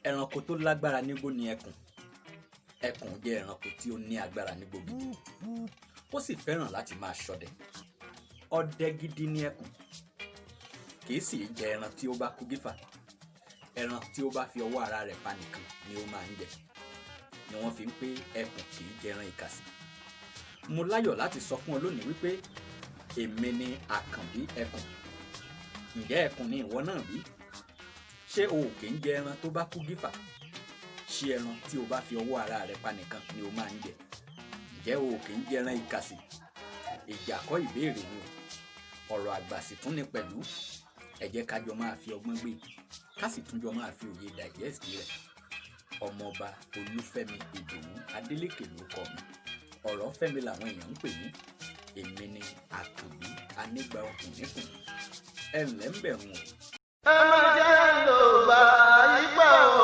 Ẹranko tó lágbára nígbó ni ẹkùn. Ẹkùn jẹ́ ẹranko tí ó ní agbára nígbó gidi. Ó sì fẹ́ràn láti máa ṣọdẹ. Ọdẹ gidi ni ẹkùn. Kì í sì jẹ ẹran tí ó bá kú gífà. Ẹran tí ó bá fi ọwọ́ ara rẹ̀ pa nìkan ni ó máa ń jẹ. Ni wọ́n fi ń pé ẹkùn kì í jẹ ẹran ìkàsì. Mo láyọ̀ láti sọ fún ọ lónìí wípé èmi ni àkànbí ẹkùn. Ǹjẹ́ ẹkùn ni ìwọ náà bí? Ṣé o kì í jẹ ẹran tó bá kú gífà? Ṣé ẹran tí o bá fi ọwọ́ ara rẹ̀ pa nìkan ni o máa ń jẹ? Ǹjẹ́ o kì í jẹ ẹran ìkàsì? Ìjà kọ́ ìbéèrè ni o. Ọ̀rọ̀ àgbà sì tún ní pẹ̀lú. Ẹ jẹ́ ká jọ máa fi ọgbọ́n gbé, ká sì tún jọ máa fi òye digest rẹ̀. Ọmọọba Olúfẹ́mi Ìdòwú Adélékè lórúkọ mi. Ọ̀rọ̀ Fẹ́mi làwọn èèyàn ń pè mí. Èmi ni àkànbí anígbà ọkùnrin. Ẹ ǹlẹ́ ń bẹ̀ wọ́n. ẹ má jẹ́ ló bá yí pa o.